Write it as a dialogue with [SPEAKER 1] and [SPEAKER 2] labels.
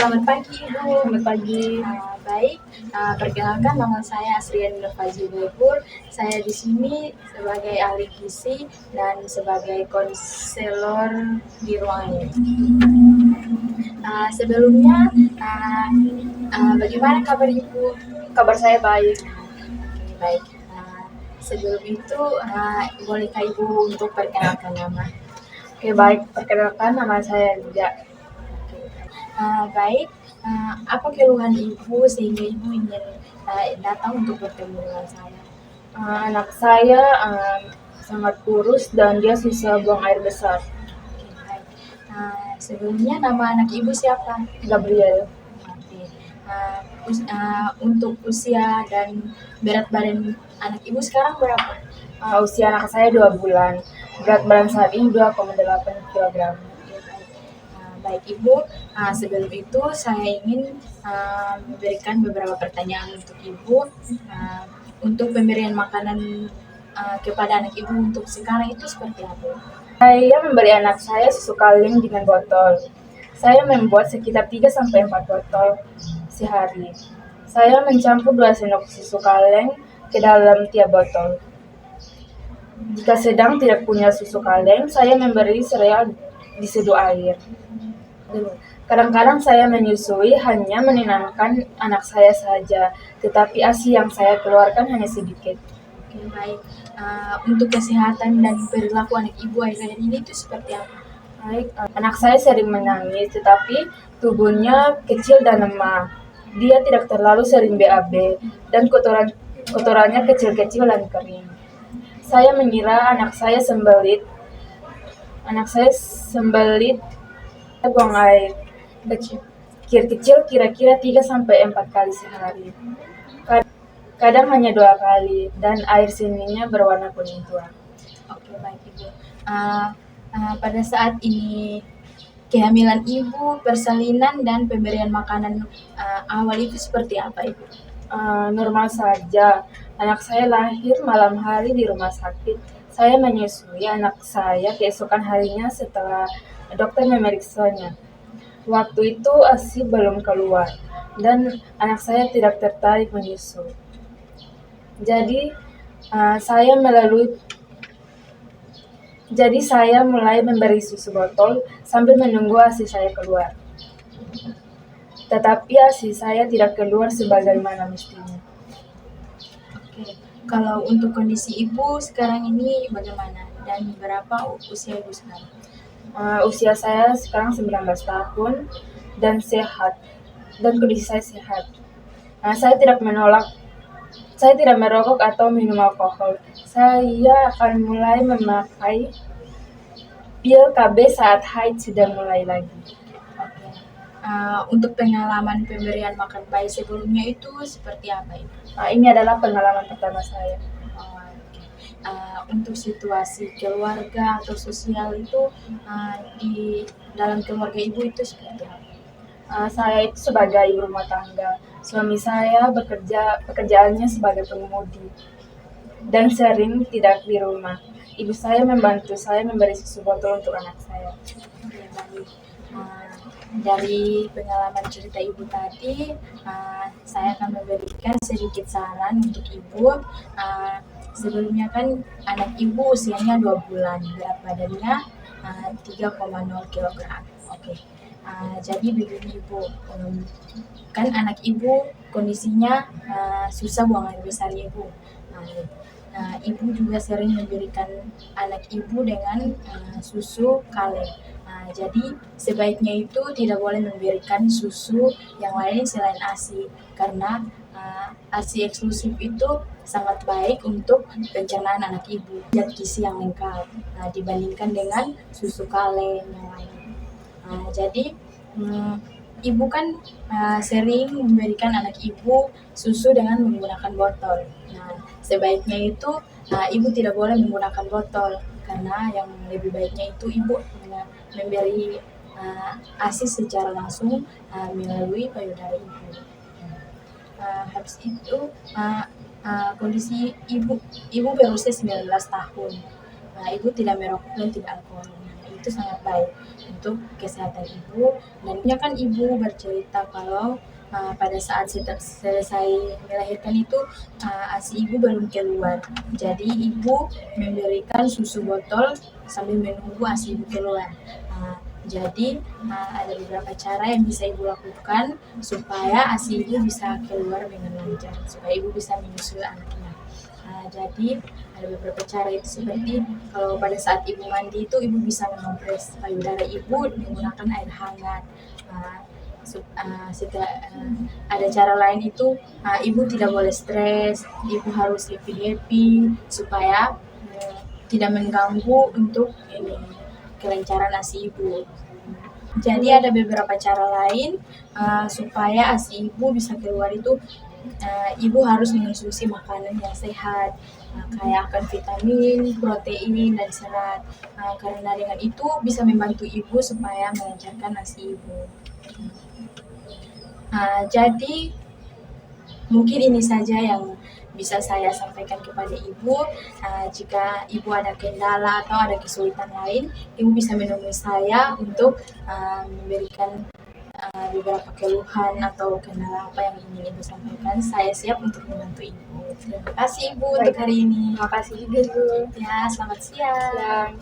[SPEAKER 1] Selamat pagi Ibu.
[SPEAKER 2] Selamat pagi.
[SPEAKER 1] Baik, perkenalkan nama saya Asrian Nurfazilipur. Saya di sini sebagai ahli gizi dan sebagai konselor di ruang ini. Sebelumnya, bagaimana kabar Ibu?
[SPEAKER 2] Kabar saya baik.
[SPEAKER 1] Oke, baik. Sebelum itu, bolehkah Ibu untuk perkenalkan nama?
[SPEAKER 2] Oke, baik. Perkenalkan nama saya Lida.
[SPEAKER 1] Baik, apa keluhan Ibu sehingga Ibu ingin datang untuk bertemu dengan saya?
[SPEAKER 2] Anak saya sangat kurus dan dia susah buang air besar.
[SPEAKER 1] Oke, baik. Sebelumnya nama anak Ibu siapa?
[SPEAKER 2] Gabriel.
[SPEAKER 1] Oke. Untuk usia dan berat badan anak Ibu sekarang berapa?
[SPEAKER 2] Usia anak saya 2 bulan. Berat badan saat ini 2,8 kg.
[SPEAKER 1] Baik Ibu, sebelum itu saya ingin memberikan beberapa pertanyaan untuk Ibu. Untuk pemberian makanan kepada anak Ibu untuk sekarang itu seperti apa?
[SPEAKER 2] Saya memberi anak saya susu kaleng dengan botol. Saya membuat sekitar 3-4 botol sehari. Saya mencampur 2 sendok susu kaleng ke dalam tiap botol. Jika sedang tidak punya susu kaleng, saya memberi sereal diseduh air. Kadang-kadang saya menyusui hanya menenangkan anak saya saja, tetapi ASI yang saya keluarkan hanya sedikit.
[SPEAKER 1] Oke, baik. Untuk kesehatan dan perilaku anak Ibu akhir-akhir ini itu seperti apa?
[SPEAKER 2] Baik, anak saya sering menangis, tetapi tubuhnya kecil dan lemah. Dia tidak terlalu sering BAB dan kotorannya kecil-kecil dan kering. Saya mengira anak saya sembelit buang air kecil kira-kira 3-4 kali sehari. Kadang hanya 2 kali dan air seninya berwarna kuning tua.
[SPEAKER 1] Oke, baik Ibu. Pada saat ini kehamilan Ibu, persalinan dan pemberian makanan awal itu seperti apa Ibu?
[SPEAKER 2] Normal saja. Anak saya lahir malam hari di rumah sakit. Saya menyusui anak saya keesokan harinya setelah dokter memeriksanya. Waktu itu ASI belum keluar dan anak saya tidak tertarik menyusui. Jadi saya mulai memberi susu botol sambil menunggu ASI saya keluar. Tetapi ASI saya tidak keluar sebagaimana mestinya.
[SPEAKER 1] Oke, kalau untuk kondisi Ibu sekarang ini bagaimana dan berapa usia Ibu sekarang?
[SPEAKER 2] Usia saya sekarang 19 tahun dan sehat, dan kondisi saya sehat. Saya tidak merokok atau minum alkohol. Saya akan mulai memakai pil KB saat haid sudah mulai lagi.
[SPEAKER 1] Oke. Untuk pengalaman pemberian makan bayi sebelumnya itu seperti apa Ibu?
[SPEAKER 2] Ini adalah pengalaman pertama saya.
[SPEAKER 1] Oke. Untuk situasi keluarga atau sosial itu di dalam keluarga Ibu itu seperti apa?
[SPEAKER 2] Saya itu sebagai ibu rumah tangga. Suami saya pekerjaannya sebagai pengemudi dan sering tidak di rumah. Ibu saya membantu saya memberi susu botol untuk anak saya.
[SPEAKER 1] Oke, baik. Dari pengalaman cerita Ibu tadi, saya akan memberikan sedikit saran untuk Ibu. Sebelumnya kan anak Ibu usianya 2 bulan, berat badannya 3,0 kg. Oke. Jadi begini Ibu, kan anak Ibu kondisinya susah buang air besar Ibu. Ibu juga sering memberikan anak Ibu dengan susu kaleng. Jadi sebaiknya itu tidak boleh memberikan susu yang lain selain ASI, karena ASI eksklusif itu sangat baik untuk pencernaan anak Ibu, zat gizi yang lengkap dibandingkan dengan susu kaleng yang lain. Jadi Ibu kan sering memberikan anak Ibu susu dengan menggunakan botol. Sebaiknya itu Ibu tidak boleh menggunakan botol, karena yang lebih baiknya itu Ibu memberi ASI secara langsung melalui payudara Ibu. Habis itu kondisi Ibu berusia 19 tahun. Ibu tidak merokok dan tidak alkohol. Itu itu sangat baik untuk kesehatan ibu. Dan kan ibu bercerita kalau pada saat selesai melahirkan itu ASI ibu belum keluar. Jadi ibu memberikan susu botol sambil menunggu ASI ibu keluar. Jadi ada beberapa cara yang bisa ibu lakukan supaya ASI ibu bisa keluar dengan lancar, supaya ibu bisa menyusui anaknya. Jadi ada beberapa cara itu seperti kalau pada saat ibu mandi itu ibu bisa mengompres payudara ibu menggunakan air hangat. Ada cara lain itu ibu tidak boleh stres, ibu harus happy supaya tidak mengganggu untuk kelancaran ASI ibu. Jadi ada beberapa cara lain supaya ASI ibu bisa keluar itu. Ibu harus mengonsumsi makanan yang sehat, kaya akan vitamin, protein, dan serat. Karena dengan itu bisa membantu ibu supaya melancarkan ASI ibu. Jadi mungkin ini saja yang bisa saya sampaikan kepada ibu. Jika ibu ada kendala atau ada kesulitan lain, ibu bisa menemui saya untuk memberikan beberapa keluhan atau kendala apa yang ingin ibu sampaikan. Saya siap untuk membantu ibu. Terima kasih ibu untuk hari ini.
[SPEAKER 2] Terima kasih juga, Bu.
[SPEAKER 1] Ya, selamat siang.